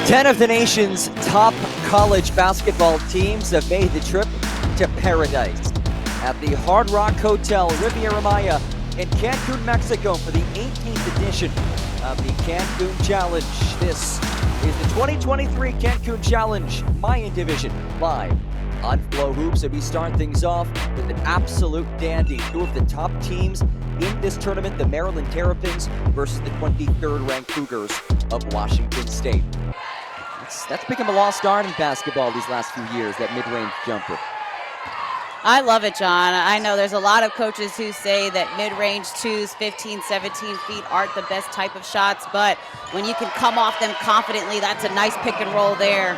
10 of the nation's top college basketball teams have made the trip to paradise at the Hard Rock Hotel Riviera Maya in Cancun, Mexico for the 18th edition of the Cancun Challenge. This is the 2023 Cancun Challenge Mayan Division live on Flow Hoops, and we start things off with an absolute dandy. Two of the top teams in this tournament, the Maryland Terrapins versus the 23rd ranked Cougars of Washington State. That's become a lost art in basketball these last few years, that mid-range jumper. I love it, John. I know there's a lot of coaches who say that mid-range twos, 15, 17 feet aren't the best type of shots, but when you can come off them confidently, that's a nice pick and roll there.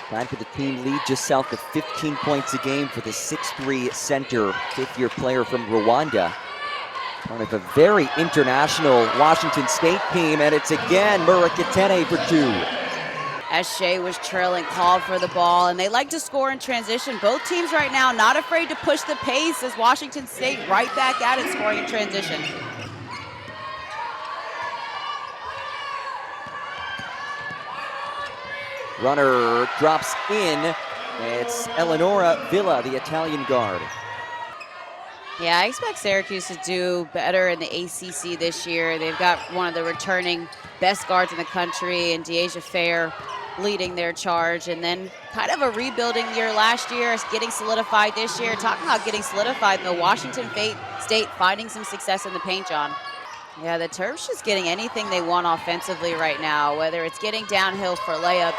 Time for the team lead just south of 15 points a game for the 6'3" center, fifth-year player from Rwanda. Part of a very international Washington State team, and it's again Murakatene for two. As Shea was trailing, called for the ball, and they like to score in transition. Both teams right now not afraid to push the pace as Washington State right back at it, scoring in transition. Runner drops in. It's Eleonora Villa, the Italian guard. Yeah, I expect Syracuse to do better in the ACC this year. They've got one of the returning best guards in the country, and Deasia Fair leading their charge. And then kind of a rebuilding year last year, getting solidified this year. Talking about getting solidified, though, Washington State finding some success in the paint, John. Yeah, the Terps just getting anything they want offensively right now, whether it's getting downhill for layups.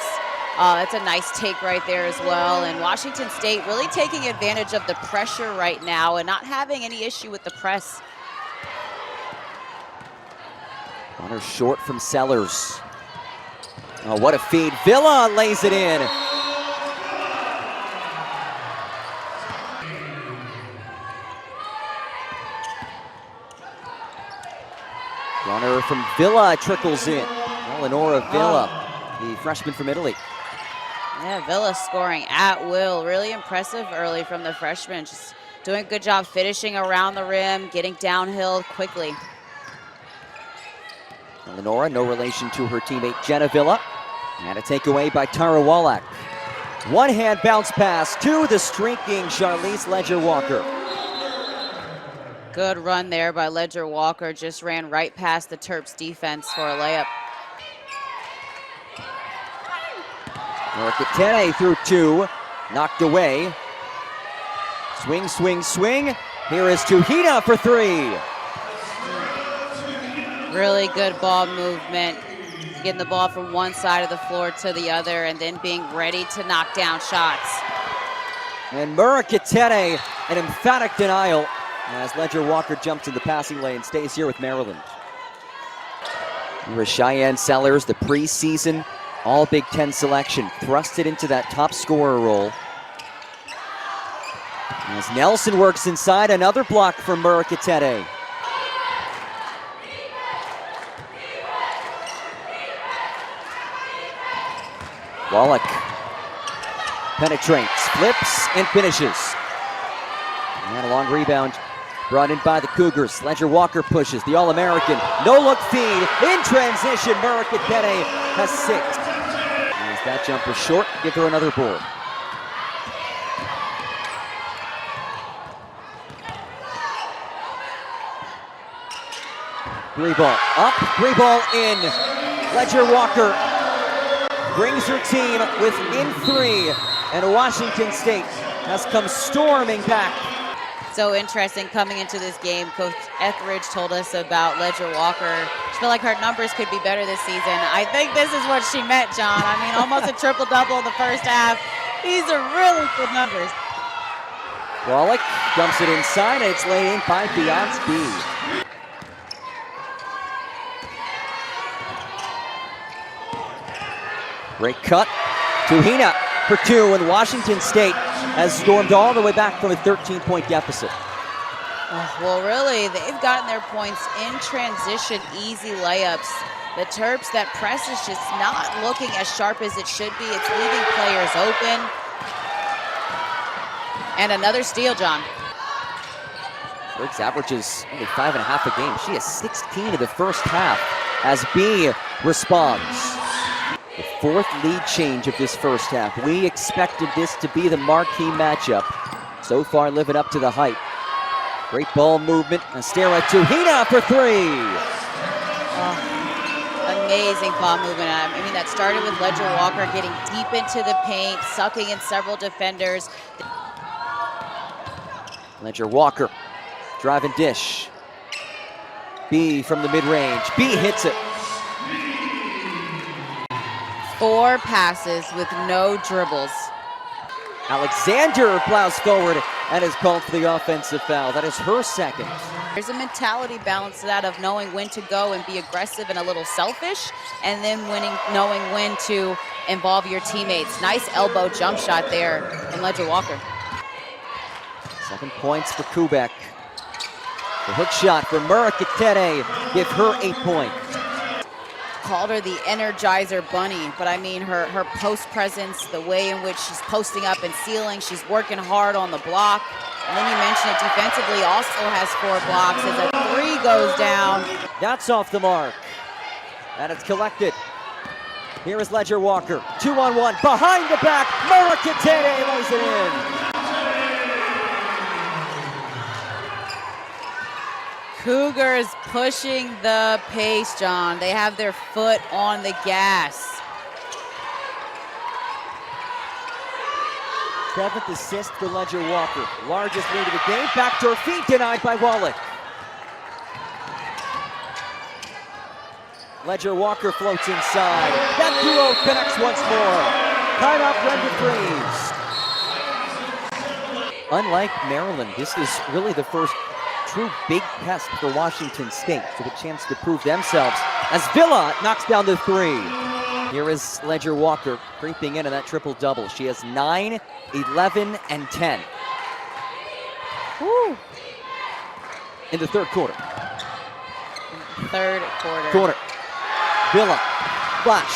That's a nice take right there as well. And Washington State really taking advantage of the pressure right now and not having any issue with the press. Runner short from Sellers. Oh, what a feed. Villa lays it in. Runner from Villa trickles in. Eleonora Villa, the freshman from Italy. Yeah, Villa scoring at will. Really impressive early from the freshman. Just doing a good job finishing around the rim, getting downhill quickly. Eleonora, no relation to her teammate Jenna Villa. And a takeaway by Tara Wallach. One-hand bounce pass to the streaking Charlize Ledger-Walker. Good run there by Ledger-Walker. Just ran right past the Terps defense for a layup. Murakatene through two, knocked away. Swing, swing, swing. Here is Tuhina for three. Really good ball movement. Getting the ball from one side of the floor to the other and then being ready to knock down shots. And Murakatene, an emphatic denial as Ledger-Walker jumps in the passing lane, stays here with Maryland. Here is Cheyenne Sellers, the preseason All Big Ten selection, thrusted into that top scorer role. As Nelson works inside, another block from Murakatene. Wallach penetrates, flips, and finishes. And a long rebound brought in by the Cougars. Ledger-Walker pushes, the All-American. No-look feed, in transition, Murakatene has six. As that jumper short, give her another board. Three ball up, three ball in. Ledger-Walker brings her team within three, and Washington State has come storming back. So interesting coming into this game. Coach Etheridge told us about Ledger-Walker. She felt like her numbers could be better this season. I think this is what she meant, John. I mean, almost a triple-double in the first half. These are really good numbers. Wallach dumps it inside, and it's laid in by Beyonce. Great cut. Tuhina for two, and Washington State has stormed all the way back from a 13-point deficit. Well, really, they've gotten their points in transition, easy layups. The Terps, that press is just not looking as sharp as it should be. It's leaving players open. And another steal, John. Briggs averages only 5.5 a game. She has 16 in the first half as B responds. The fourth lead change of this first half. We expected this to be the marquee matchup. So far, living up to the hype. Great ball movement. Astera to Hina for three. Amazing ball movement. I mean, that started with Ledger Walker getting deep into the paint, sucking in several defenders. Ledger Walker, drive and dish. B from the mid-range. B hits it. 4 passes with no dribbles. Alexander plows forward and is called for the offensive foul. That is her second. There's a mentality balance to that of knowing when to go and be aggressive and a little selfish, and then knowing when to involve your teammates. Nice elbow jump shot there from Ledger Walker. 7 points for Kubek. The hook shot for Murakatene. Give her 8 points. Called her the Energizer Bunny, but I mean her post presence, the way in which she's posting up and sealing, she's working hard on the block. And then you mentioned it defensively, also has 4 blocks as a 3 goes down. That's off the mark. And it's collected. Here is Ledger Walker. 2-on-1 behind the back. Murakatene lays it in. Cougars pushing the pace, John. They have their foot on the gas. 7th assist for Ledger Walker. Largest lead of the game. Back to her feet, denied by Wallach. Ledger Walker floats inside. That duo connects once more. Timeout, Brenda Freeze. Unlike Maryland, this is really the first true big test for Washington State to the chance to prove themselves as Villa knocks down the 3. Here is Ledger Walker creeping into that triple-double. She has 9, 11, and 10. Woo. In the third quarter. Third quarter. Villa, flash.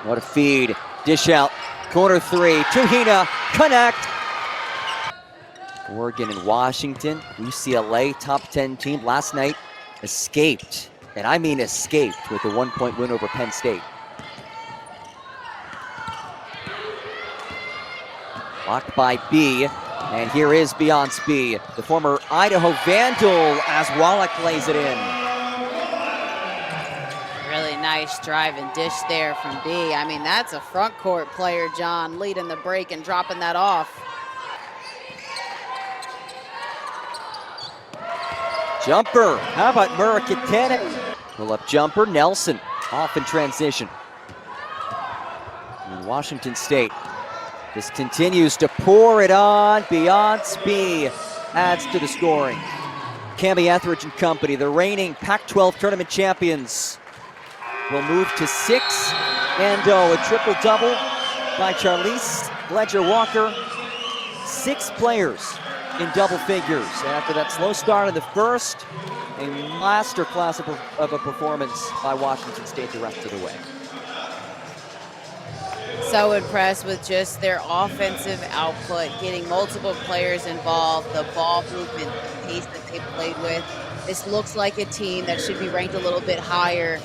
What a feed. Dish out. Corner 3. To Hina. Connect. Oregon and Washington. UCLA, top 10 team last night, escaped. And I mean escaped with a 1-point win over Penn State. Blocked by B. And here is Beyonce B, the former Idaho Vandal, as Wallach lays it in. Really nice drive and dish there from B. I mean, that's a front court player, John, leading the break and dropping that off. Jumper, how about Murakatene? Pull up jumper, Nelson, off in transition. And Washington State just continues to pour it on. Beyonce B adds to the scoring. Cammie Etheridge and company, the reigning Pac-12 tournament champions, will move to 6-0. A triple-double by Charlize Ledger Walker. 6 players in double figures. After that slow start in the first, a masterclass of a performance by Washington State the rest of the way. So impressed with just their offensive output, getting multiple players involved, the ball movement, the pace that they played with. This looks like a team that should be ranked a little bit higher